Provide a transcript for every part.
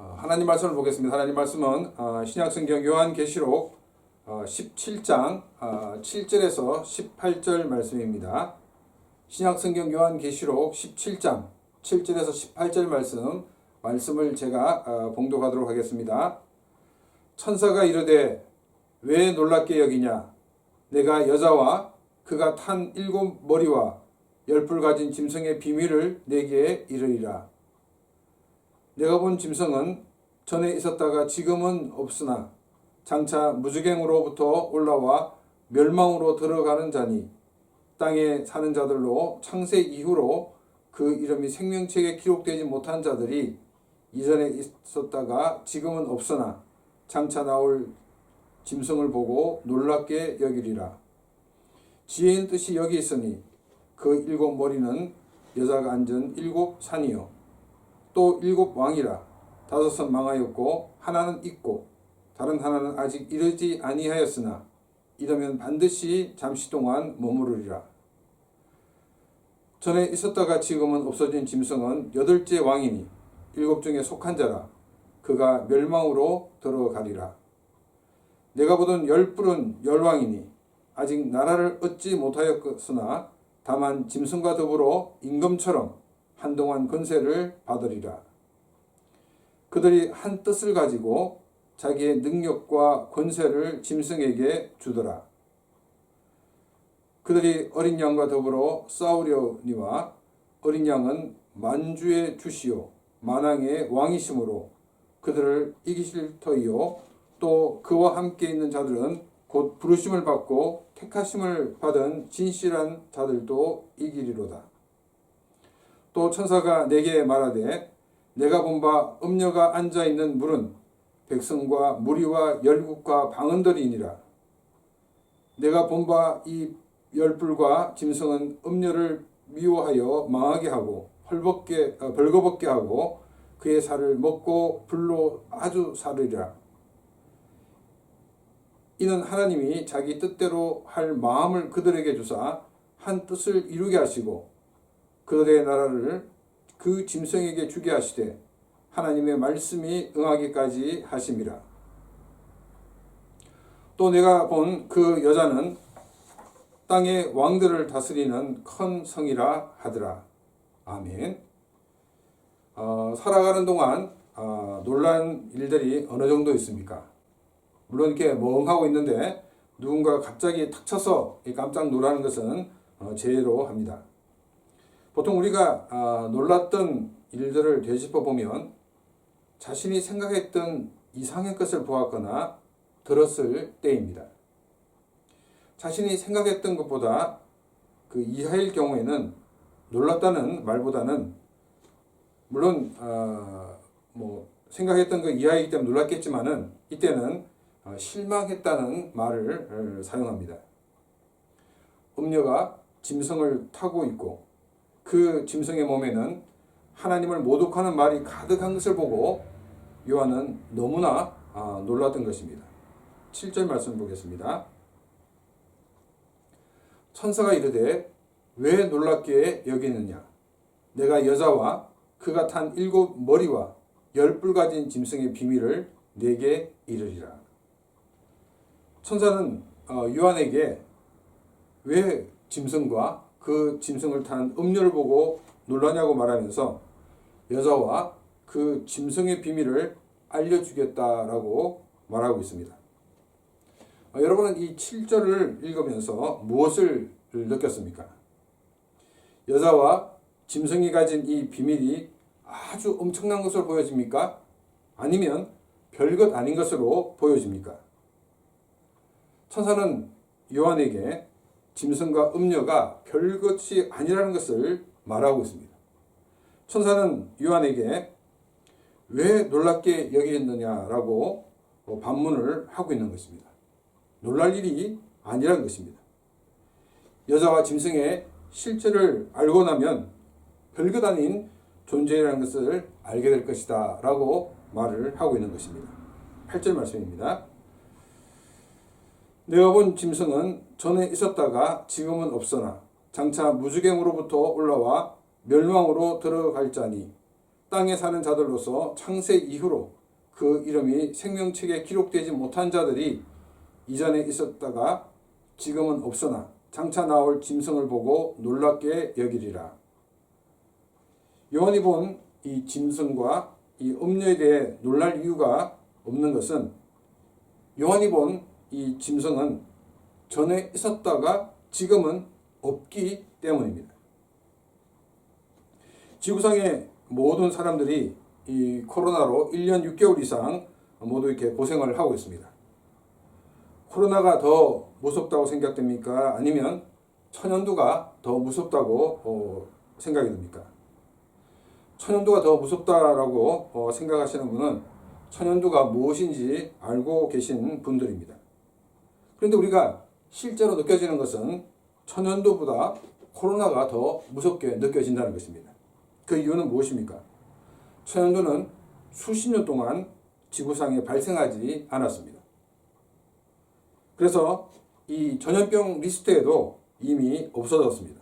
하나님 말씀을 보겠습니다. 하나님 말씀은 신약성경 요한계시록 17장 7절에서 18절 말씀입니다. 신약성경 요한계시록 17장 7절에서 18절 말씀을 제가 봉독하도록 하겠습니다. 천사가 이르되 왜 놀랍게 여기냐? 내가 여자와 그가 탄 7머리와 10뿔 가진 짐승의 비밀을 내게 이르리라. 내가 본 짐승은 전에 있었다가 지금은 없으나 장차 무지갱으로부터 올라와 멸망으로 들어가는 자니 땅에 사는 자들로 창세 이후로 그 이름이 생명책에 기록되지 못한 자들이 이전에 있었다가 지금은 없으나 장차 나올 짐승을 보고 놀랍게 여기리라. 지혜인 뜻이 여기 있으니 그 7머리는 여자가 앉은 7산이요 또 7왕이라. 5은 망하였고 하나는 있고 다른 하나는 아직 이르지 아니하였으나 이러면 반드시 잠시 동안 머무르리라. 전에 있었다가 지금은 없어진 짐승은 8째 왕이니 7 중에 속한 자라. 그가 멸망으로 들어가리라. 내가 보던 10뿔은 10왕이니 아직 나라를 얻지 못하였으나 다만 짐승과 더불어 임금처럼 한동안 권세를 받으리라. 그들이 한 뜻을 가지고 자기의 능력과 권세를 짐승에게 주더라. 그들이 어린 양과 더불어 싸우려니와 어린 양은 만주의 주시요 만왕의 왕이시므로 그들을 이기실 터이요 또 그와 함께 있는 자들은 곧 부르심을 받고 택하심을 받은 진실한 자들도 이기리로다. 또 천사가 내게 말하되 내가 본 바 음녀가 앉아있는 물은 백성과 무리와 열국과 방언들이니라. 내가 본 바 이 10뿔과 짐승은 음녀를 미워하여 망하게 하고 벌거벗게 하고 그의 살을 먹고 불로 아주 사르리라. 이는 하나님이 자기 뜻대로 할 마음을 그들에게 주사 한 뜻을 이루게 하시고 그들의 나라를 그 짐승에게 주게 하시되 하나님의 말씀이 응하기까지 하심이라. 또 내가 본 그 여자는 땅의 왕들을 다스리는 큰 성이라 하더라. 아멘. 살아가는 동안 놀란 일들이 어느 정도 있습니까? 물론 이렇게 멍하고 있는데 누군가 갑자기 탁 쳐서 깜짝 놀라는 것은 재해로 합니다. 보통 우리가 놀랐던 일들을 되짚어 보면 자신이 생각했던 이상의 것을 보았거나 들었을 때입니다. 자신이 생각했던 것보다 그 이하일 경우에는 놀랐다는 말보다는 물론 생각했던 그 이하이기 때문에 놀랐겠지만은 이때는 실망했다는 말을 사용합니다. 음녀가 짐승을 타고 있고 그 짐승의 몸에는 하나님을 모독하는 말이 가득한 것을 보고 요한은 너무나 놀랐던 것입니다. 7절 말씀 보겠습니다. 천사가 이르되 왜 놀랍게 여기느냐? 내가 여자와 그가 탄 7머리와 10뿔 가진 짐승의 비밀을 내게 이르리라. 천사는 요한에게 왜 짐승과 그 짐승을 탄 음녀를 보고 놀라냐고 말하면서 여자와 그 짐승의 비밀을 알려주겠다라고 말하고 있습니다. 여러분은 이 7절을 읽으면서 무엇을 느꼈습니까? 여자와 짐승이 가진 이 비밀이 아주 엄청난 것으로 보여집니까? 아니면 별것 아닌 것으로 보여집니까? 천사는 요한에게 짐승과 음녀가 별것이 아니라는 것을 말하고 있습니다. 천사는 요한에게 왜 놀랍게 여기겠느냐라고 반문을 하고 있는 것입니다. 놀랄 일이 아니라는 것입니다. 여자와 짐승의 실체를 알고 나면 별것 아닌 존재라는 것을 알게 될 것이다 라고 말을 하고 있는 것입니다. 8절 말씀입니다. 내가 본 짐승은 전에 있었다가 지금은 없으나 장차 무지갱으로부터 올라와 멸망으로 들어갈 자니 땅에 사는 자들로서 창세 이후로 그 이름이 생명책에 기록되지 못한 자들이 이전에 있었다가 지금은 없으나 장차 나올 짐승을 보고 놀랍게 여기리라. 요한이 본 이 짐승과 이 음녀에 대해 놀랄 이유가 없는 것은 요한이 본 이 짐승은 전에 있었다가 지금은 없기 때문입니다. 지구상의 모든 사람들이 이 코로나로 1년 6개월 이상 모두 이렇게 고생을 하고 있습니다. 코로나가 더 무섭다고 생각됩니까? 아니면 천연두가 더 무섭다고 생각이 듭니까? 천연두가 더 무섭다라고 생각하시는 분은 천연두가 무엇인지 알고 계신 분들입니다. 그런데 우리가 실제로 느껴지는 것은 천연두보다 코로나가 더 무섭게 느껴진다는 것입니다. 그 이유는 무엇입니까? 천연두는 수십 년 동안 지구상에 발생하지 않았습니다. 그래서 이 전염병 리스트에도 이미 없어졌습니다.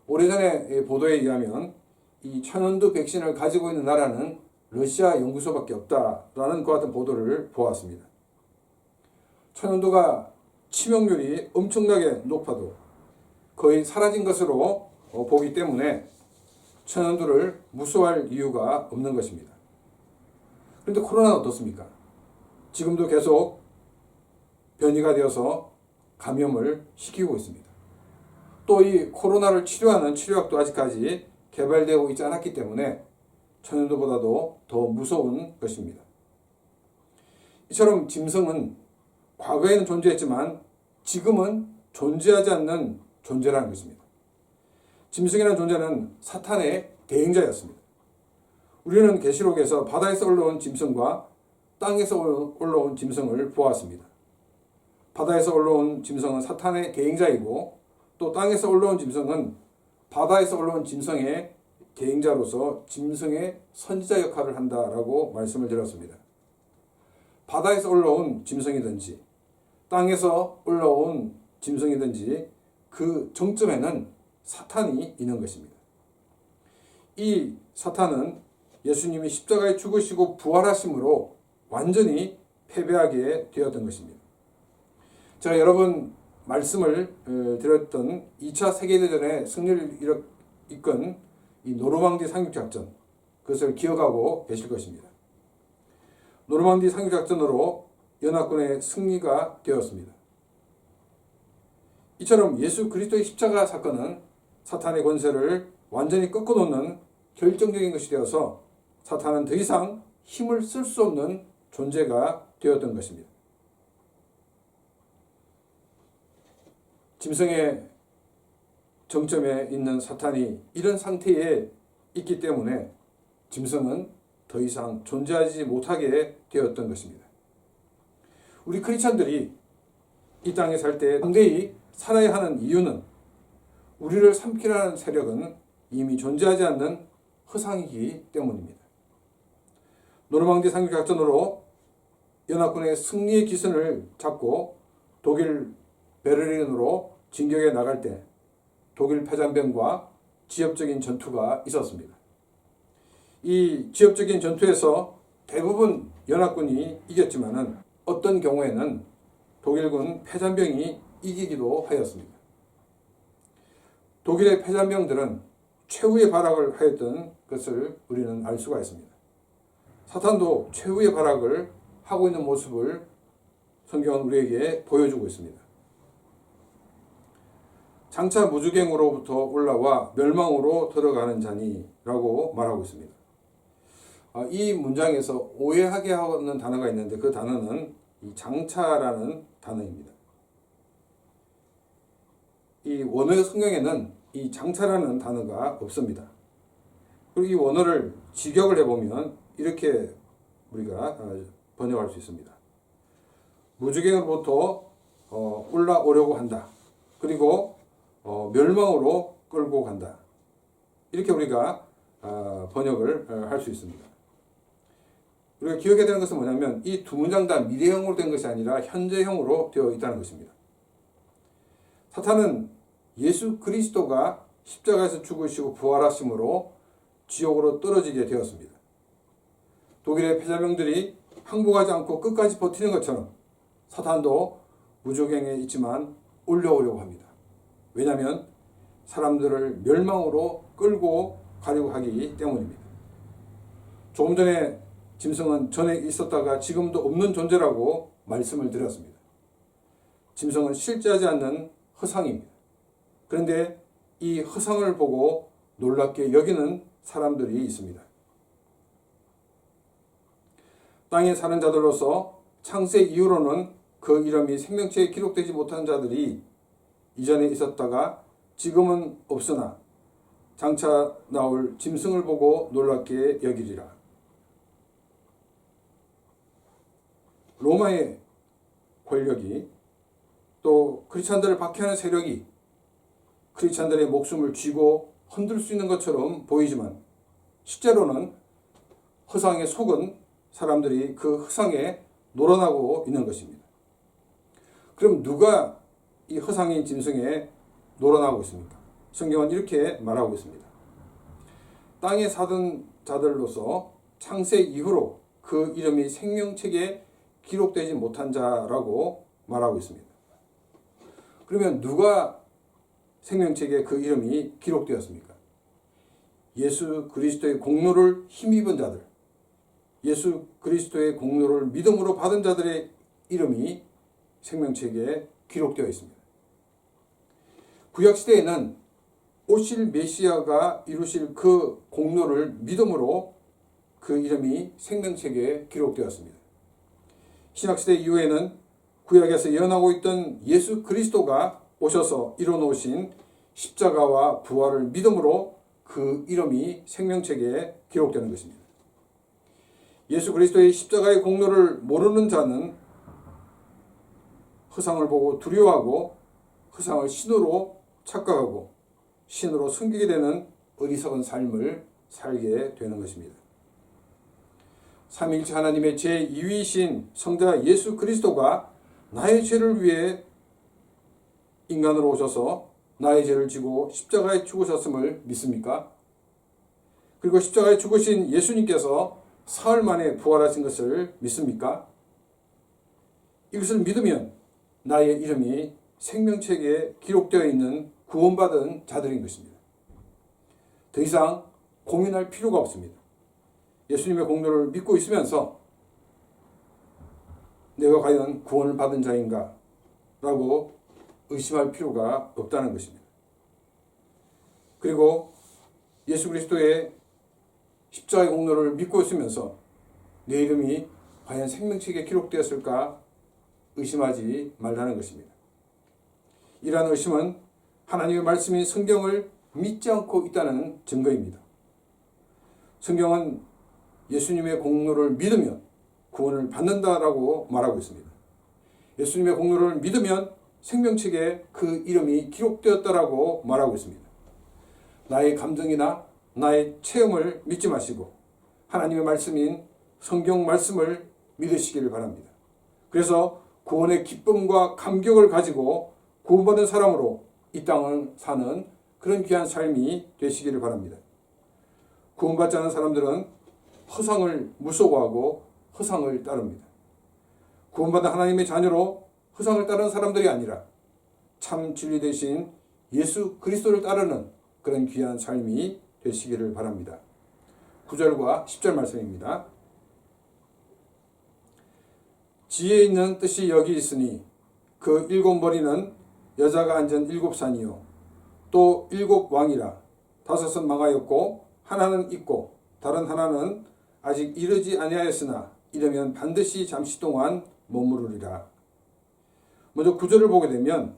오래전에 보도에 의하면 이 천연두 백신을 가지고 있는 나라는 러시아 연구소밖에 없다라는 것 같은 보도를 보았습니다. 천연두가 치명률이 엄청나게 높아도 거의 사라진 것으로 보기 때문에 천연두를 무서워할 이유가 없는 것입니다. 그런데 코로나는 어떻습니까? 지금도 계속 변이가 되어서 감염을 시키고 있습니다. 또 이 코로나를 치료하는 치료약도 아직까지 개발되고 있지 않았기 때문에 천연두보다도 더 무서운 것입니다. 이처럼 짐승은 과거에는 존재했지만 지금은 존재하지 않는 존재라는 것입니다. 짐승이라는 존재는 사탄의 대행자였습니다. 우리는 계시록에서 바다에서 올라온 짐승과 땅에서 올라온 짐승을 보았습니다. 바다에서 올라온 짐승은 사탄의 대행자이고 또 땅에서 올라온 짐승은 바다에서 올라온 짐승의 대행자로서 짐승의 선지자 역할을 한다라고 말씀을 드렸습니다. 바다에서 올라온 짐승이든지 땅에서 올라온 짐승이든지 그 정점에는 사탄이 있는 것입니다. 이 사탄은 예수님이 십자가에 죽으시고 부활하심으로 완전히 패배하게 되었던 것입니다. 제가 여러분 말씀을 드렸던 2차 세계대전의 승리를 이끈 이 노르망디 상륙작전, 그것을 기억하고 계실 것입니다. 노르망디 상륙작전으로 연합군의 승리가 되었습니다. 이처럼 예수 그리스도의 십자가 사건은 사탄의 권세를 완전히 꺾어놓는 결정적인 것이 되어서 사탄은 더 이상 힘을 쓸 수 없는 존재가 되었던 것입니다. 짐승의 정점에 있는 사탄이 이런 상태에 있기 때문에 짐승은 더 이상 존재하지 못하게 되었던 것입니다. 우리 크리스천들이 이 땅에 살 때 담대히 살아야 하는 이유는 우리를 삼키려는 세력은 이미 존재하지 않는 허상이기 때문입니다. 노르망디 상륙작전으로 연합군의 승리의 기선을 잡고 독일 베를린으로 진격해 나갈 때 독일 패잔병과 지역적인 전투가 있었습니다. 이 지역적인 전투에서 대부분 연합군이 이겼지만은 어떤 경우에는 독일군 패잔병이 이기기도 하였습니다. 독일의 패잔병들은 최후의 발악을 하였던 것을 우리는 알 수가 있습니다. 사탄도 최후의 발악을 하고 있는 모습을 성경은 우리에게 보여주고 있습니다. 장차 무주갱으로부터 올라와 멸망으로 들어가는 자니라고 말하고 있습니다. 이 문장에서 오해하게 하는 단어가 있는데 그 단어는 이 장차라는 단어입니다. 이 원어의 성경에는 이 장차라는 단어가 없습니다. 그리고 이 원어를 직역을 해보면 이렇게 우리가 번역할 수 있습니다. 무주갱으로부터 올라오려고 한다. 그리고 멸망으로 끌고 간다. 이렇게 우리가 번역을 할 수 있습니다. 우리가 기억해야 되는 것은 뭐냐면 이 두 문장 다 미래형으로 된 것이 아니라 현재형으로 되어 있다는 것입니다. 사탄은 예수 그리스도가 십자가에서 죽으시고 부활하심으로 지옥으로 떨어지게 되었습니다. 독일의 패자명들이 항복하지 않고 끝까지 버티는 것처럼 사탄도 무적행에 있지만 올라오려고 합니다. 왜냐하면 사람들을 멸망으로 끌고 가려고 하기 때문입니다. 조금 전에 짐승은 전에 있었다가 지금도 없는 존재라고 말씀을 드렸습니다. 짐승은 실제하지 않는 허상입니다. 그런데 이 허상을 보고 놀랍게 여기는 사람들이 있습니다. 땅에 사는 자들로서 창세 이후로는 그 이름이 생명체에 기록되지 못한 자들이 이전에 있었다가 지금은 없으나 장차 나올 짐승을 보고 놀랍게 여기리라. 로마의 권력이 또 크리스찬들을 박해하는 세력이 크리스찬들의 목숨을 쥐고 흔들 수 있는 것처럼 보이지만 실제로는 허상에 속은 사람들이 그 허상에 놀아나고 있는 것입니다. 그럼 누가 이 허상인 짐승에 놀아나고 있습니까? 성경은 이렇게 말하고 있습니다. 땅에 사던 자들로서 창세 이후로 그 이름이 생명책에 기록되지 못한 자라고 말하고 있습니다. 그러면 누가 생명책에 그 이름이 기록되었습니까? 예수 그리스도의 공로를 힘입은 자들, 예수 그리스도의 공로를 믿음으로 받은 자들의 이름이 생명책에 기록되어 있습니다. 구약시대에는 오실 메시아가 이루실 그 공로를 믿음으로 그 이름이 생명책에 기록되었습니다. 신약시대 이후에는 구약에서 예언하고 있던 예수 그리스도가 오셔서 이뤄놓으신 십자가와 부활을 믿음으로 그 이름이 생명책에 기록되는 것입니다. 예수 그리스도의 십자가의 공로를 모르는 자는 허상을 보고 두려워하고 허상을 신으로 착각하고 신으로 숨기게 되는 어리석은 삶을 살게 되는 것입니다. 삼위일체 하나님의 제2위이신 성자 예수 그리스도가 나의 죄를 위해 인간으로 오셔서 나의 죄를 지고 십자가에 죽으셨음을 믿습니까? 그리고 십자가에 죽으신 예수님께서 사흘 만에 부활하신 것을 믿습니까? 이것을 믿으면 나의 이름이 생명책에 기록되어 있는 구원받은 자들인 것입니다. 더 이상 고민할 필요가 없습니다. 예수님의 공로를 믿고 있으면서 내가 과연 구원을 받은 자인가? 라고 의심할 필요가 없다는 것입니다. 그리고 예수 그리스도의 십자가의 공로를 믿고 있으면서 내 이름이 과연 생명책에 기록되었을까 의심하지 말라는 것입니다. 이러한 의심은 하나님의 말씀인 성경을 믿지 않고 있다는 증거입니다. 성경은 예수님의 공로를 믿으면 구원을 받는다라고 말하고 있습니다. 예수님의 공로를 믿으면 생명책에 그 이름이 기록되었다라고 말하고 있습니다. 나의 감정이나 나의 체험을 믿지 마시고 하나님의 말씀인 성경 말씀을 믿으시기를 바랍니다. 그래서 구원의 기쁨과 감격을 가지고 구원받은 사람으로 이 땅을 사는 그런 귀한 삶이 되시기를 바랍니다. 구원받지 않은 사람들은 허상을 무서워하고 허상을 따릅니다. 구원받은 하나님의 자녀로 허상을 따르는 사람들이 아니라 참 진리 되신 예수 그리스도를 따르는 그런 귀한 삶이 되시기를 바랍니다. 9절과 10절 말씀입니다. 지혜 있는 뜻이 여기 있으니 그 일곱 머리는 여자가 앉은 일곱 산이요 또 일곱 왕이라 다섯은 망하였고 하나는 있고 다른 하나는 아직 이르지 아니하였으나 이르면 반드시 잠시 동안 머무르리라. 먼저 9절을 보게 되면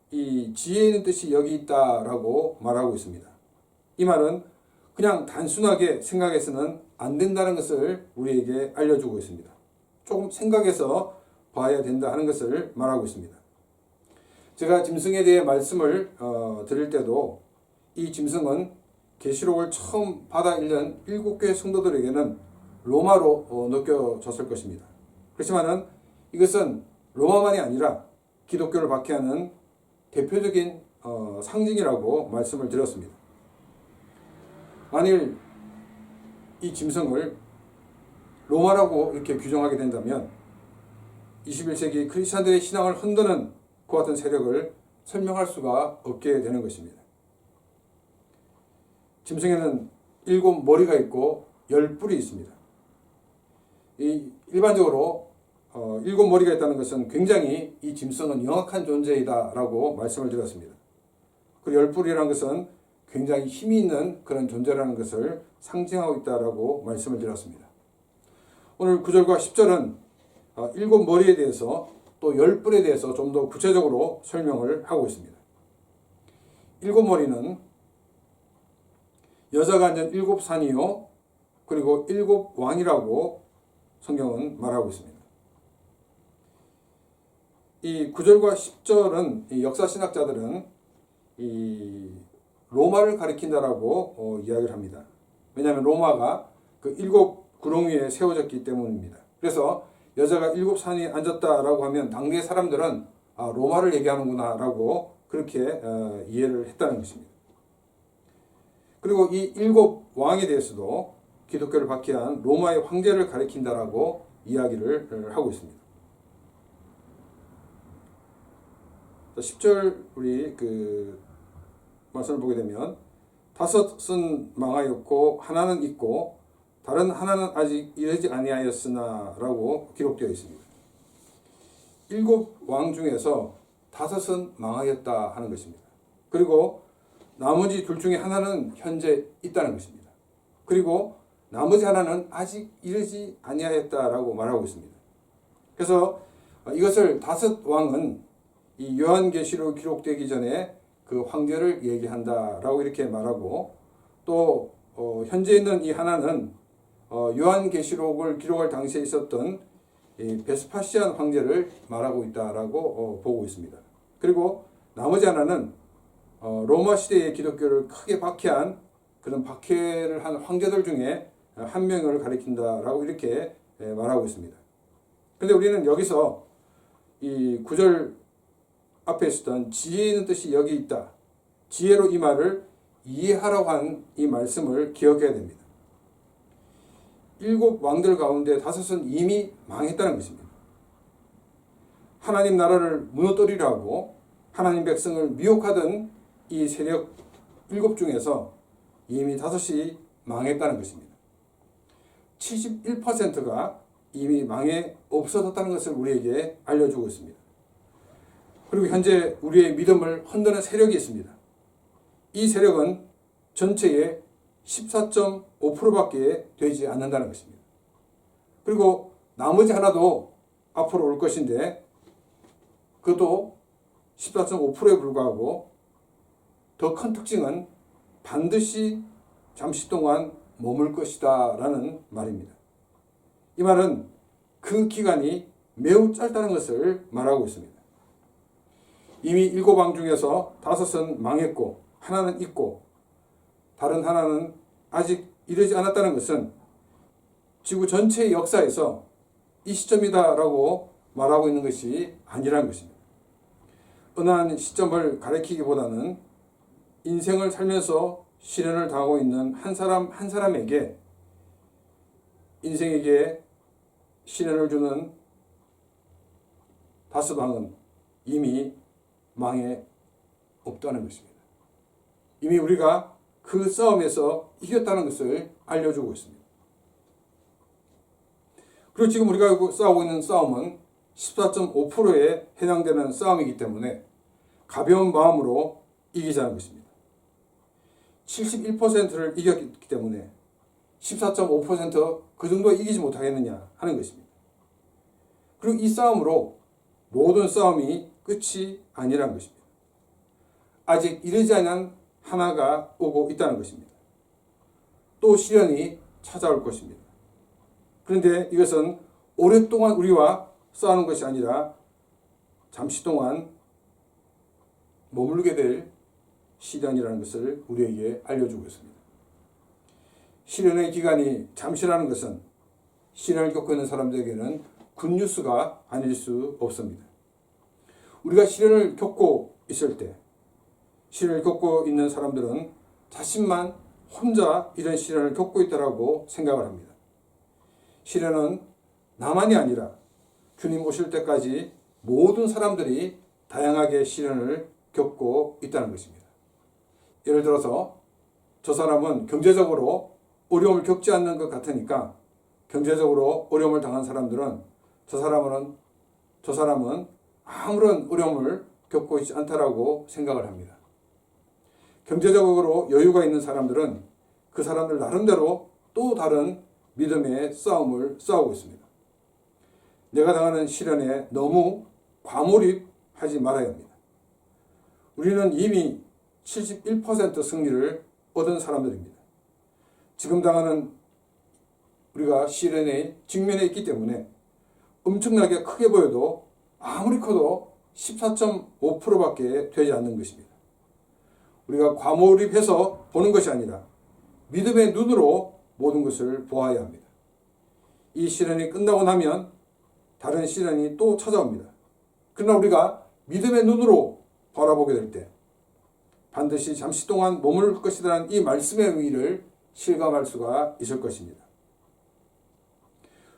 이 지혜 있는 뜻이 여기 있다라고 말하고 있습니다. 이 말은 그냥 단순하게 생각해서는 안 된다는 것을 우리에게 알려주고 있습니다. 조금 생각해서 봐야 된다 하는 것을 말하고 있습니다. 제가 짐승에 대해 말씀을 드릴 때도 이 짐승은 계시록을 처음 받아 읽는 7교회 성도들에게는 로마로 느껴졌을 것입니다. 그렇지만은 이것은 로마만이 아니라 기독교를 박해하는 대표적인 상징이라고 말씀을 드렸습니다. 만일 이 짐승을 로마라고 이렇게 규정하게 된다면 21세기 크리스찬들의 신앙을 흔드는 그와 같은 세력을 설명할 수가 없게 되는 것입니다. 짐승에는 7머리가 있고 10뿔이 있습니다. 일반적으로 7머리가 있다는 것은 굉장히 이 짐승은 영악한 존재이다라고 말씀을 드렸습니다. 그리고 10뿔이라는 것은 굉장히 힘이 있는 그런 존재라는 것을 상징하고 있다라고 말씀을 드렸습니다. 오늘 9절과 10절은 7머리에 대해서 또 10뿔에 대해서 좀 더 구체적으로 설명을 하고 있습니다. 7머리는 여자가 앉은 7산이요 그리고 7왕이라고 성경은 말하고 있습니다. 이 9절과 10절은 역사신학자들은 이 로마를 가리킨다라고 이야기를 합니다. 왜냐하면 로마가 그 7구름 위에 세워졌기 때문입니다. 그래서 여자가 7산이 앉았다라고 하면 당대 사람들은 로마를 얘기하는구나 라고 그렇게 이해를 했다는 것입니다. 그리고 이 7왕에 대해서도 기독교를 박해한 로마의 황제를 가리킨다라고 이야기를 하고 있습니다. 10절 우리 말씀을 보게 되면 5은 망하였고 하나는 있고 다른 하나는 아직 이르지 아니하였으나 라고 기록되어 있습니다. 7왕 중에서 5은 망하였다 하는 것입니다. 그리고 나머지 둘 중에 하나는 현재 있다는 것입니다. 그리고 나머지 하나는 아직 이르지 아니하였다라고 말하고 있습니다. 그래서 이것을 5왕은 이 요한계시록 기록되기 전에 그 황제를 얘기한다라고 이렇게 말하고 또 현재 있는 이 하나는 요한계시록을 기록할 당시에 있었던 이 베스파시안 황제를 말하고 있다라고 보고 있습니다. 그리고 나머지 하나는 로마 시대의 기독교를 크게 박해한 그런 박해를 한 황제들 중에 한 명을 가리킨다라고 이렇게 말하고 있습니다. 그런데 우리는 여기서 이 9절 앞에 있었던 지혜 있는 뜻이 여기 있다. 지혜로 이 말을 이해하라고 한 이 말씀을 기억해야 됩니다. 7 왕들 가운데 5은 이미 망했다는 것입니다. 하나님 나라를 무너뜨리려 하고 하나님 백성을 미혹하던 이 세력 7 중에서 이미 5이 망했다는 것입니다. 71%가 이미 망해 없어졌다는 것을 우리에게 알려주고 있습니다. 그리고 현재 우리의 믿음을 흔드는 세력이 있습니다. 이 세력은 전체의 14.5%밖에 되지 않는다는 것입니다. 그리고 나머지 하나도 앞으로 올 것인데 그것도 14.5%에 불과하고 더 큰 특징은 반드시 잠시 동안 머물 것이다 라는 말입니다. 이 말은 그 기간이 매우 짧다는 것을 말하고 있습니다. 이미 7왕 중에서 5은 망했고 하나는 있고 다른 하나는 아직 이르지 않았다는 것은 지구 전체의 역사에서 이 시점이다라고 말하고 있는 것이 아니라는 것입니다. 어느 한 시점을 가리키기보다는 인생을 살면서 시련을 당하고 있는 한 사람 한 사람에게 인생에게 시련을 주는 5왕은 이미 망해 없다는 것입니다. 이미 우리가 그 싸움에서 이겼다는 것을 알려주고 있습니다. 그리고 지금 우리가 싸우고 있는 싸움은 14.5%에 해당되는 싸움이기 때문에 가벼운 마음으로 이기자는 것입니다. 71%를 이겼기 때문에 14.5% 그 정도 이기지 못하겠느냐 하는 것입니다. 그리고 이 싸움으로 모든 싸움이 끝이 아니라는 것입니다. 아직 이르지 않은 하나가 오고 있다는 것입니다. 또 시련이 찾아올 것입니다. 그런데 이것은 오랫동안 우리와 싸우는 것이 아니라 잠시 동안 머물게 될 시련이라는 것을 우리에게 알려주고 있습니다. 시련의 기간이 잠시라는 것은 시련을 겪고 있는 사람들에게는 굿뉴스가 아닐 수 없습니다. 우리가 시련을 겪고 있을 때, 시련을 겪고 있는 사람들은 자신만 혼자 이런 시련을 겪고 있다라고 생각을 합니다. 시련은 나만이 아니라 주님 오실 때까지 모든 사람들이 다양하게 시련을 겪고 있다는 것입니다. 예를 들어서 저 사람은 경제적으로 어려움을 겪지 않는 것 같으니까 경제적으로 어려움을 당한 사람들은 저 사람은 아무런 어려움을 겪고 있지 않다라고 생각을 합니다. 경제적으로 여유가 있는 사람들은 그 사람들 나름대로 또 다른 믿음의 싸움을 싸우고 있습니다. 내가 당하는 시련에 너무 과몰입하지 말아야 합니다. 우리는 이미 71% 승리를 얻은 사람들입니다. 지금 당하는 우리가 시련에 직면해 있기 때문에 엄청나게 크게 보여도 아무리 커도 14.5%밖에 되지 않는 것입니다. 우리가 과몰입해서 보는 것이 아니라 믿음의 눈으로 모든 것을 보아야 합니다. 이 시련이 끝나고 나면 다른 시련이 또 찾아옵니다. 그러나 우리가 믿음의 눈으로 바라보게 될 때 반드시 잠시 동안 머물 것이라는 이 말씀의 의의를 실감할 수가 있을 것입니다.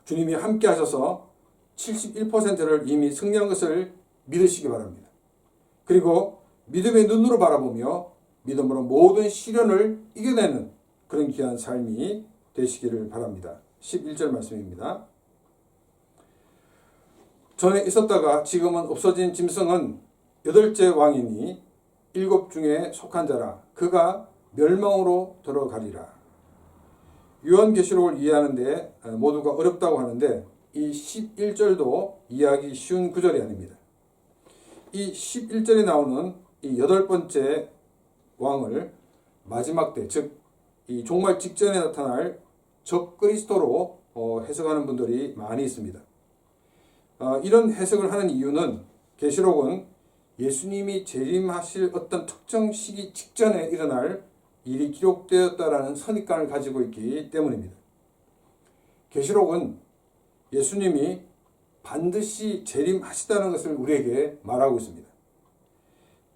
주님이 함께 하셔서 71%를 이미 승리한 것을 믿으시기 바랍니다. 그리고 믿음의 눈으로 바라보며 믿음으로 모든 시련을 이겨내는 그런 귀한 삶이 되시기를 바랍니다. 11절 말씀입니다. 전에 있었다가 지금은 없어진 짐승은 8째 왕이니 7 중에 속한 자라. 그가 멸망으로 들어가리라. 요한계시록을 이해하는데 모두가 어렵다고 하는데 이 11절도 이해하기 쉬운 구절이 아닙니다. 이 11절에 나오는 이 8번째 왕을 마지막 때, 즉 이 종말 직전에 나타날 적그리스도로 해석하는 분들이 많이 있습니다. 이런 해석을 하는 이유는 계시록은 예수님이 재림하실 어떤 특정 시기 직전에 일어날 일이 기록되었다라는 선입관을 가지고 있기 때문입니다. 계시록은 예수님이 반드시 재림하시다는 것을 우리에게 말하고 있습니다.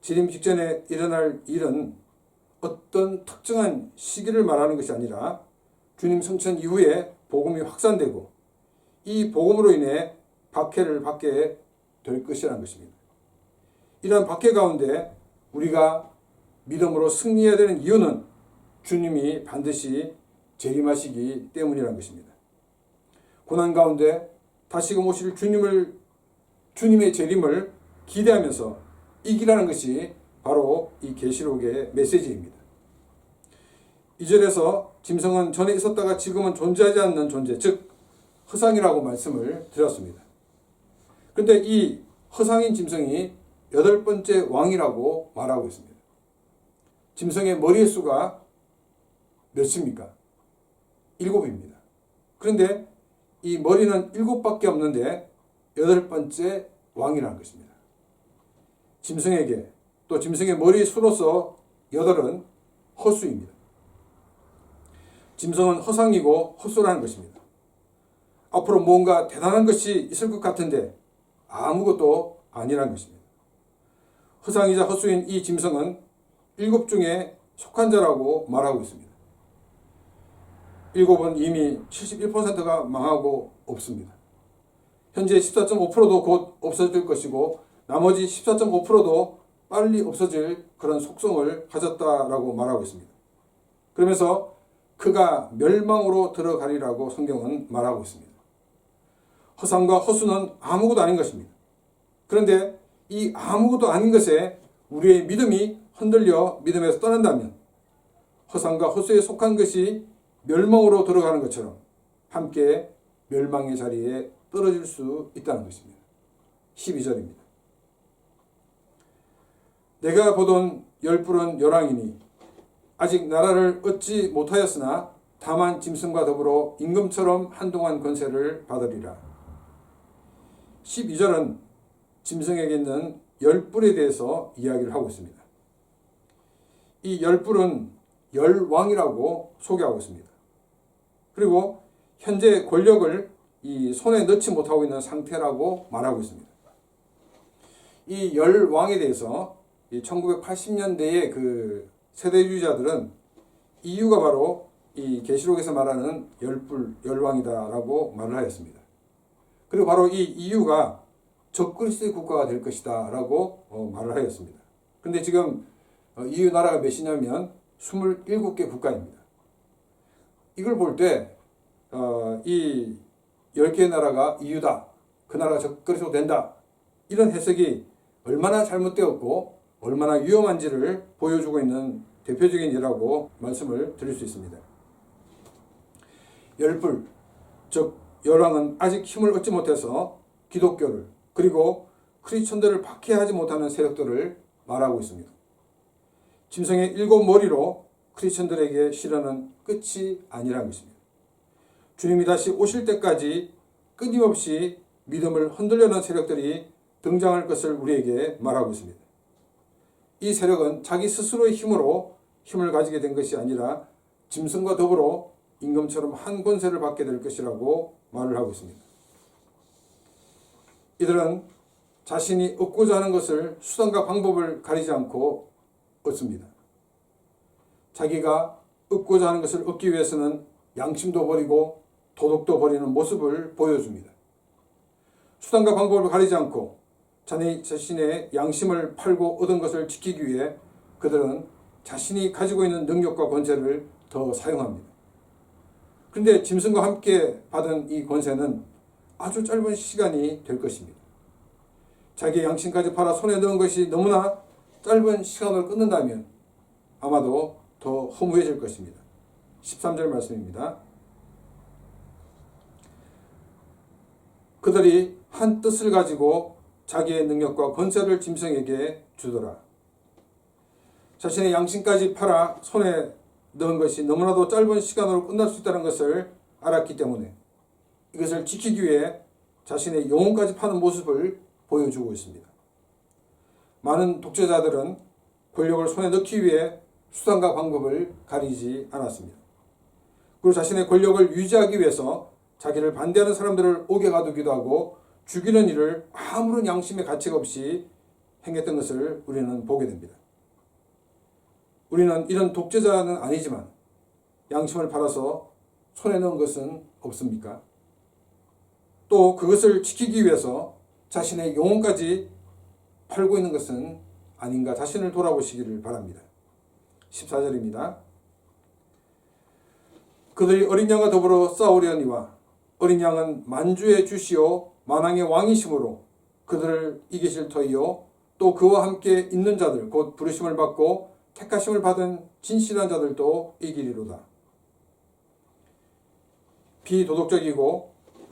재림 직전에 일어날 일은 어떤 특정한 시기를 말하는 것이 아니라 주님 승천 이후에 복음이 확산되고 이 복음으로 인해 박해를 받게 될 것이라는 것입니다. 이러한 박해 가운데 우리가 믿음으로 승리해야 되는 이유는 주님이 반드시 재림하시기 때문이라는 것입니다. 고난 가운데 다시금 오실 주님의 재림을 기대하면서 이기라는 것이 바로 이 계시록의 메시지입니다. 2절에서 짐승은 전에 있었다가 지금은 존재하지 않는 존재, 즉 허상이라고 말씀을 드렸습니다. 그런데 이 허상인 짐승이 8번째 왕이라고 말하고 있습니다. 짐승의 머리의 수가 몇입니까? 7입니다. 그런데 이 머리는 7밖에 없는데 8번째 왕이라는 것입니다. 짐승에게 또 짐승의 머리 수로서 8은 허수입니다. 짐승은 허상이고 헛소라는 것입니다. 앞으로 뭔가 대단한 것이 있을 것 같은데 아무것도 아니라는 것입니다. 허상이자 헛수인 이 짐승은 7 중에 속한 자라고 말하고 있습니다. 7은 이미 71%가 망하고 없습니다. 현재 14.5%도 곧 없어질 것이고 나머지 14.5%도 빨리 없어질 그런 속성을 가졌다라고 말하고 있습니다. 그러면서 그가 멸망으로 들어가리라고 성경은 말하고 있습니다. 허상과 허수는 아무것도 아닌 것입니다. 그런데 이 아무것도 아닌 것에 우리의 믿음이 흔들려 믿음에서 떠난다면 허상과 허수에 속한 것이 멸망으로 들어가는 것처럼 함께 멸망의 자리에 떨어질 수 있다는 것입니다. 12절입니다. 내가 보던 열불은 열왕이니 아직 나라를 얻지 못하였으나 다만 짐승과 더불어 임금처럼 한동안 권세를 받으리라. 12절은 짐승에게 있는 열불에 대해서 이야기를 하고 있습니다. 이 열불은 열왕이라고 소개하고 있습니다. 그리고 현재 권력을 이 손에 넣지 못하고 있는 상태라고 말하고 있습니다. 이 열왕에 대해서 1980년대의 그 세대주의자들은 이유가 바로 이 계시록에서 말하는 열불, 열왕이다라고 말을 하였습니다. 그리고 바로 이 이유가 적그리스도의 국가가 될 것이다라고 말을 하였습니다. 그런데 지금 EU 나라가 몇이냐면 27개 국가입니다. 이걸 볼 때 이 10개의 나라가 EU다. 그 나라가 적그리스도 된다. 이런 해석이 얼마나 잘못되었고 얼마나 위험한지를 보여주고 있는 대표적인 예라고 말씀을 드릴 수 있습니다. 열불, 즉 열왕은 아직 힘을 얻지 못해서 기독교를 그리고 크리스천들을 박해하지 못하는 세력들을 말하고 있습니다. 짐승의 7머리로 크리스천들에게 시련은 끝이 아니라는 것입니다. 주님이 다시 오실 때까지 끊임없이 믿음을 흔들려는 세력들이 등장할 것을 우리에게 말하고 있습니다. 이 세력은 자기 스스로의 힘으로 힘을 가지게 된 것이 아니라 짐승과 더불어 임금처럼 한 권세를 받게 될 것이라고 말을 하고 있습니다. 이들은 자신이 얻고자 하는 것을 수단과 방법을 가리지 않고 얻습니다. 자기가 얻고자 하는 것을 얻기 위해서는 양심도 버리고 도덕도 버리는 모습을 보여줍니다. 수단과 방법을 가리지 않고 자신의 양심을 팔고 얻은 것을 지키기 위해 그들은 자신이 가지고 있는 능력과 권세를 더 사용합니다. 그런데 짐승과 함께 받은 이 권세는 아주 짧은 시간이 될 것입니다. 자기의 양심까지 팔아 손에 넣은 것이 너무나 짧은 시간을 끊는다면 아마도 더 허무해질 것입니다. 13절 말씀입니다. 그들이 한 뜻을 가지고 자기의 능력과 권세를 짐승에게 주더라. 자신의 양심까지 팔아 손에 넣은 것이 너무나도 짧은 시간으로 끝날 수 있다는 것을 알았기 때문에 이것을 지키기 위해 자신의 영혼까지 파는 모습을 보여주고 있습니다. 많은 독재자들은 권력을 손에 넣기 위해 수단과 방법을 가리지 않았습니다. 그리고 자신의 권력을 유지하기 위해서 자기를 반대하는 사람들을 옥에 가두기도 하고 죽이는 일을 아무런 양심의 가책 없이 행했던 것을 우리는 보게 됩니다. 우리는 이런 독재자는 아니지만 양심을 팔아서 손에 넣은 것은 없습니까? 또 그것을 지키기 위해서 자신의 영혼까지 팔고 있는 것은 아닌가 자신을 돌아보시기를 바랍니다. 14절입니다. 그들이 어린 양과 더불어 싸우려니와 어린 양은 만주의 주시오 만왕의 왕이심으로 그들을 이기실 터이요 또 그와 함께 있는 자들 곧 부르심을 받고 택하심을 받은 진실한 자들도 이기리로다. 비도덕적이고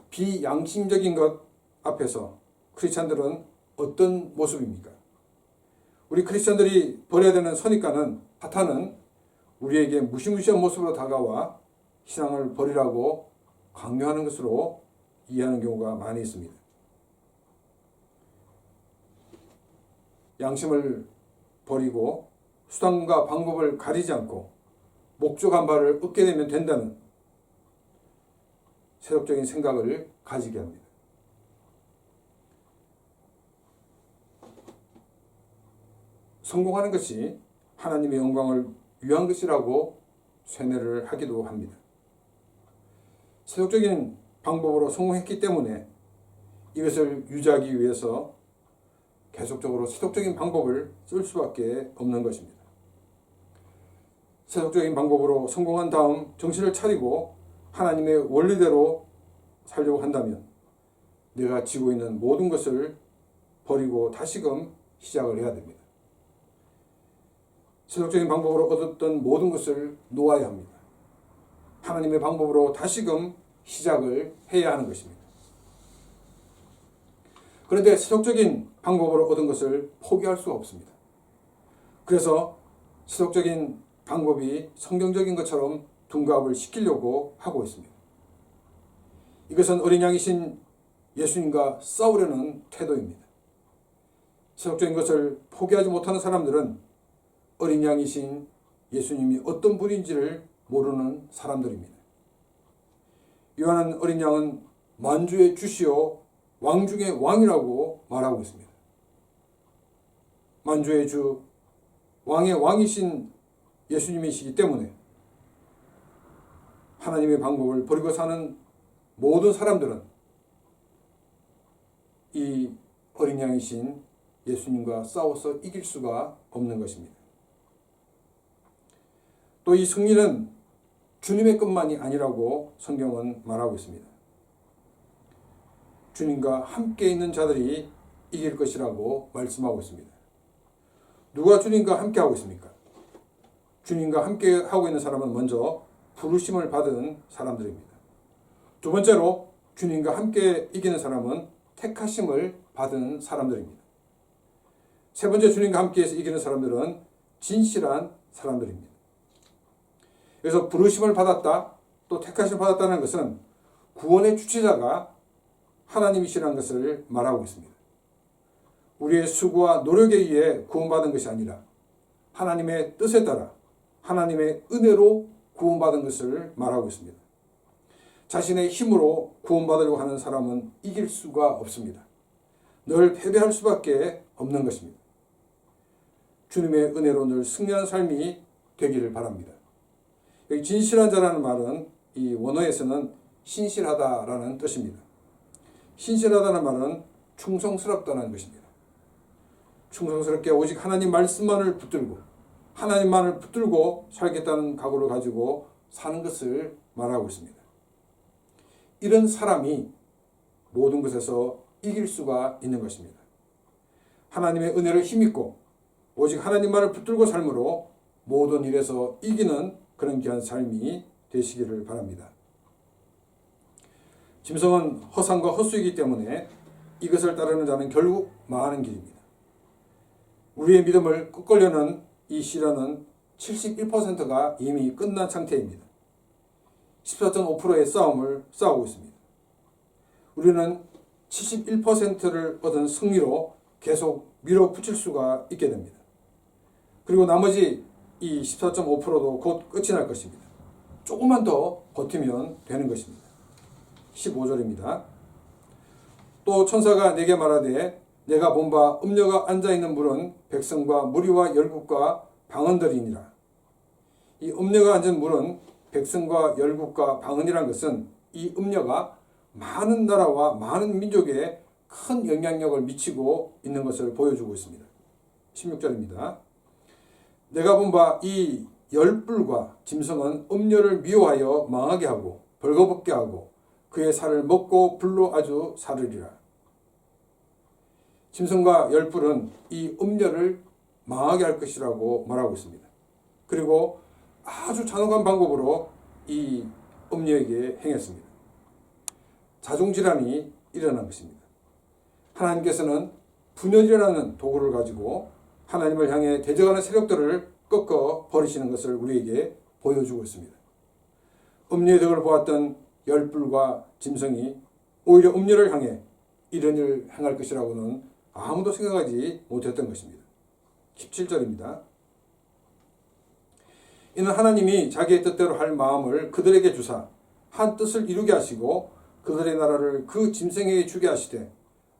비양심적인 것 앞에서 크리스찬들은 어떤 모습입니까? 우리 크리스찬들이 버려야 되는 선입관은 사탄은 우리에게 무시무시한 모습으로 다가와 신앙을 버리라고 강요하는 것으로 이해하는 경우가 많이 있습니다. 양심을 버리고 수단과 방법을 가리지 않고 목적한 바를 얻게 되면 된다는 세속적인 생각을 가지게 합니다. 성공하는 것이 하나님의 영광을 위한 것이라고 쇠뇌를 하기도 합니다. 세속적인 방법으로 성공했기 때문에 이것을 유지하기 위해서 계속적으로 세속적인 방법을 쓸 수밖에 없는 것입니다. 세속적인 방법으로 성공한 다음 정신을 차리고 하나님의 원리대로 살려고 한다면 내가 지고 있는 모든 것을 버리고 다시금 시작을 해야 됩니다. 세속적인 방법으로 얻었던 모든 것을 놓아야 합니다. 하나님의 방법으로 다시금 시작을 해야 하는 것입니다. 그런데 세속적인 방법으로 얻은 것을 포기할 수가 없습니다. 그래서 세속적인 방법이 성경적인 것처럼 둔갑을 시키려고 하고 있습니다. 이것은 어린 양이신 예수님과 싸우려는 태도입니다. 세속적인 것을 포기하지 못하는 사람들은 어린 양이신 예수님이 어떤 분인지를 모르는 사람들입니다. 요한은 어린 양은 만주의 주시요 왕 중의 왕이라고 말하고 있습니다. 만주의 주, 왕의 왕이신 예수님이시기 때문에 하나님의 방법을 버리고 사는 모든 사람들은 이 어린 양이신 예수님과 싸워서 이길 수가 없는 것입니다. 또 이 승리는 주님의 것만이 아니라고 성경은 말하고 있습니다. 주님과 함께 있는 자들이 이길 것이라고 말씀하고 있습니다. 누가 주님과 함께 하고 있습니까? 주님과 함께 하고 있는 사람은 먼저 부르심을 받은 사람들입니다. 두 번째로 주님과 함께 이기는 사람은 택하심을 받은 사람들입니다. 세 번째, 주님과 함께해서 이기는 사람들은 진실한 사람들입니다. 그래서 부르심을 받았다, 또 택하심을 받았다는 것은 구원의 주체자가 하나님이시라는 것을 말하고 있습니다. 우리의 수고와 노력에 의해 구원받은 것이 아니라 하나님의 뜻에 따라 하나님의 은혜로 구원받은 것을 말하고 있습니다. 자신의 힘으로 구원받으려고 하는 사람은 이길 수가 없습니다. 늘 패배할 수밖에 없는 것입니다. 주님의 은혜로 늘 승리하는 삶이 되기를 바랍니다. 여기 진실한 자라는 말은 이 원어에서는 신실하다라는 뜻입니다. 신실하다는 말은 충성스럽다는 것입니다. 충성스럽게 오직 하나님 말씀만을 붙들고 하나님만을 붙들고 살겠다는 각오를 가지고 사는 것을 말하고 있습니다. 이런 사람이 모든 것에서 이길 수가 있는 것입니다. 하나님의 은혜를 힘입고 오직 하나님만을 붙들고 삶으로 모든 일에서 이기는 그런 귀한 삶이 되시기를 바랍니다. 짐승은 허상과 헛수이기 때문에 이것을 따르는 자는 결국 망하는 길입니다. 우리의 믿음을 끄끌려는 이 시련은 71%가 이미 끝난 상태입니다. 14.5%의 싸움을 싸우고 있습니다. 우리는 71%를 얻은 승리로 계속 밀어붙일 수가 있게 됩니다. 그리고 나머지 이 14.5%도 곧 끝이 날 것입니다. 조금만 더 버티면 되는 것입니다. 15절입니다. 또 천사가 내게 말하되 내가 본 바 음녀가 앉아있는 물은 백성과 무리와 열국과 방언들이니라. 이 음녀가 앉은 물은 백성과 열국과 방언이란 것은 이 음녀가 많은 나라와 많은 민족에 큰 영향력을 미치고 있는 것을 보여주고 있습니다. 16절입니다. 내가 본 바 이 열불과 짐승은 음녀를 미워하여 망하게 하고 벌거벗게 하고 그의 살을 먹고 불로 아주 사르리라. 짐승과 열불은 이 음녀를 망하게 할 것이라고 말하고 있습니다. 그리고 아주 잔혹한 방법으로 이 음녀에게 행했습니다. 자중질환이 일어난 것입니다. 하나님께서는 분열이라는 도구를 가지고 하나님을 향해 대적하는 세력들을 꺾어 버리시는 것을 우리에게 보여주고 있습니다. 음녀의 덕을 보았던 열불과 짐승이 오히려 음녀를 향해 이런 일을 행할 것이라고는 아무도 생각하지 못했던 것입니다. 17절입니다. 이는 하나님이 자기의 뜻대로 할 마음을 그들에게 주사 한 뜻을 이루게 하시고 그들의 나라를 그 짐승에게 주게 하시되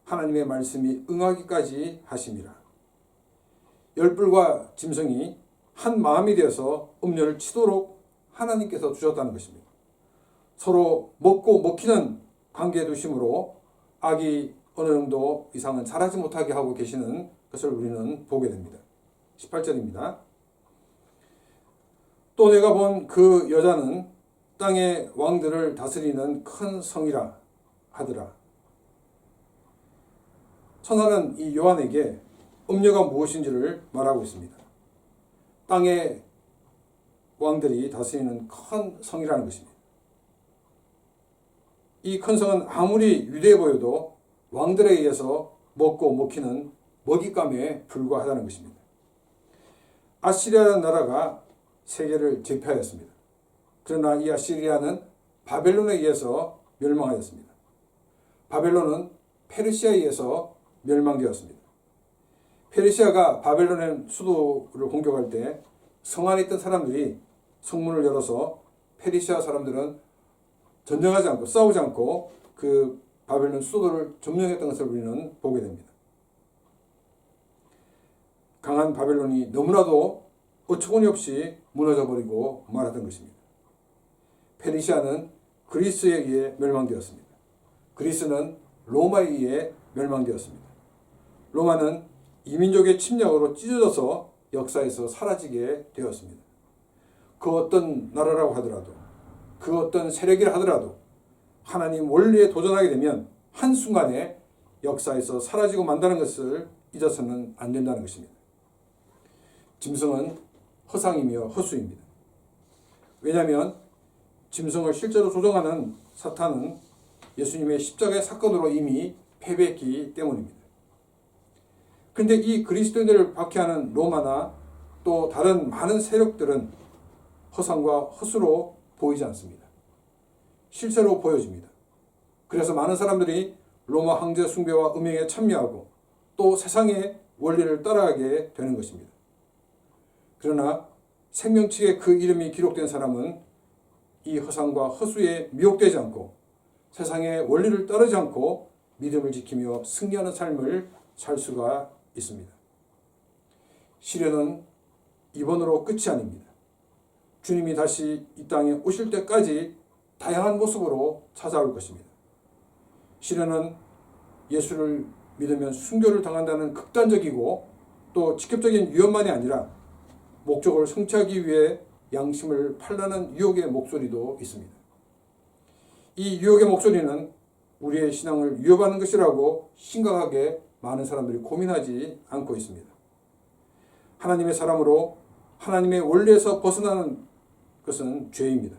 하나님의 말씀이 응하기까지 하심이라. 열불과 짐승이 한 마음이 되어서 음녀를 치도록 하나님께서 주셨다는 것입니다. 서로 먹고 먹히는 관계에 두심으로 악이 어느 정도 이상은 잘하지 못하게 하고 계시는 것을 우리는 보게 됩니다. 18절입니다. 또 내가 본 그 여자는 땅의 왕들을 다스리는 큰 성이라 하더라. 천사는 이 요한에게 음녀가 무엇인지를 말하고 있습니다. 땅의 왕들이 다스리는 큰 성이라는 것입니다. 이 큰 성은 아무리 위대해 보여도 왕들에 의해서 먹고 먹히는 먹잇감에 불과하다는 것입니다. 아시리아라는 나라가 세계를 제패하였습니다. 그러나 이 아시리아는 바벨론에 의해서 멸망하였습니다. 바벨론은 페르시아에 의해서 멸망되었습니다. 페르시아가 바벨론의 수도를 공격할 때 성 안에 있던 사람들이 성문을 열어서 페르시아 사람들은 전쟁하지 않고 싸우지 않고 그 바벨론 수도를 점령했던 것을 우리는 보게 됩니다. 강한 바벨론이 너무나도 어처구니 없이 무너져 버리고 말았던 것입니다. 페르시아는 그리스에 의해 멸망되었습니다. 그리스는 로마에 의해 멸망되었습니다. 로마는 이민족의 침략으로 찢어져서 역사에서 사라지게 되었습니다. 그 어떤 나라라고 하더라도, 그 어떤 세력이라 하더라도 하나님 원리에 도전하게 되면 한순간에 역사에서 사라지고 만다는 것을 잊어서는 안 된다는 것입니다. 짐승은 허상이며 허수입니다. 왜냐하면 짐승을 실제로 조종하는 사탄은 예수님의 십자가의 사건으로 이미 패배했기 때문입니다. 그런데 이 그리스도인들을 박해하는 로마나 또 다른 많은 세력들은 허상과 허수로 보이지 않습니다. 실제로 보여집니다. 그래서 많은 사람들이 로마 황제 숭배와 음행에 참여하고 또 세상의 원리를 따라가게 되는 것입니다. 그러나 생명책에 그 이름이 기록된 사람은 이 허상과 허수에 미혹되지 않고 세상의 원리를 따르지 않고 믿음을 지키며 승리하는 삶을 살 수가 있습니다. 시련은 이번으로 끝이 아닙니다. 주님이 다시 이 땅에 오실 때까지 다양한 모습으로 찾아올 것입니다. 시련은 예수를 믿으면 순교를 당한다는 극단적이고 또 직접적인 위험만이 아니라 목적을 성취하기 위해 양심을 팔라는 유혹의 목소리도 있습니다. 이 유혹의 목소리는 우리의 신앙을 위협하는 것이라고 심각하게 많은 사람들이 고민하지 않고 있습니다. 하나님의 사람으로 하나님의 원리에서 벗어나는 것은 죄입니다.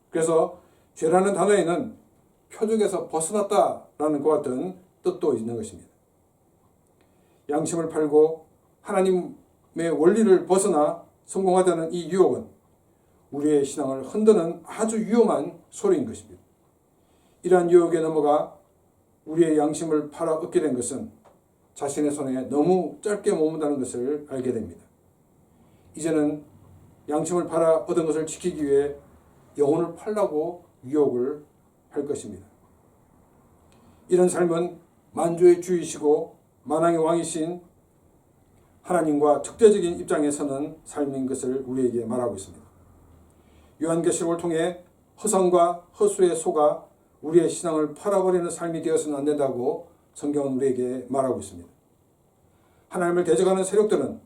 그래서 죄라는 단어에는 표적에서 벗어났다라는 것 같은 뜻도 있는 것입니다. 양심을 팔고 하나님의 원리를 벗어나 성공하자는 이 유혹은 우리의 신앙을 흔드는 아주 위험한 소리인 것입니다. 이러한 유혹에 넘어가 우리의 양심을 팔아 얻게 된 것은 자신의 손에 너무 짧게 머문다는 것을 알게 됩니다. 이제는 양심을 팔아 얻은 것을 지키기 위해 영혼을 팔라고 유혹을 할 것입니다. 이런 삶은 만주의 주이시고 만왕의 왕이신 하나님과 적대적인 입장에 서는 삶인 것을 우리에게 말하고 있습니다. 요한계시록을 통해 허상과 허수에 속아 우리의 신앙을 팔아버리는 삶이 되어서는 안 된다고 성경은 우리에게 말하고 있습니다. 하나님을 대적하는 세력들은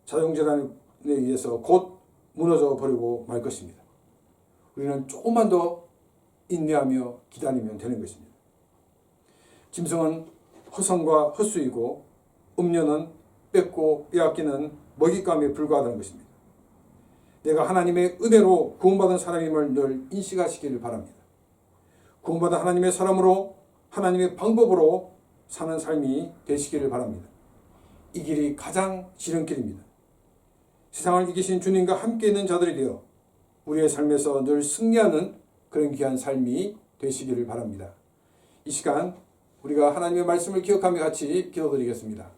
자정질환에 의해서 곧 무너져 버리고 말 것입니다. 우리는 조금만 더 인내하며 기다리면 되는 것입니다. 짐승은 허상과 헛수이고 음료는 뺏고 빼앗기는 먹잇감에 불과하다는 것입니다. 내가 하나님의 은혜로 구원받은 사람임을 늘 인식하시기를 바랍니다. 구원받은 하나님의 사람으로 하나님의 방법으로 사는 삶이 되시기를 바랍니다. 이 길이 가장 지름길입니다. 세상을 이기신 주님과 함께 있는 자들이 되어 우리의 삶에서 늘 승리하는 그런 귀한 삶이 되시기를 바랍니다. 이 시간 우리가 하나님의 말씀을 기억하며 같이 기도드리겠습니다.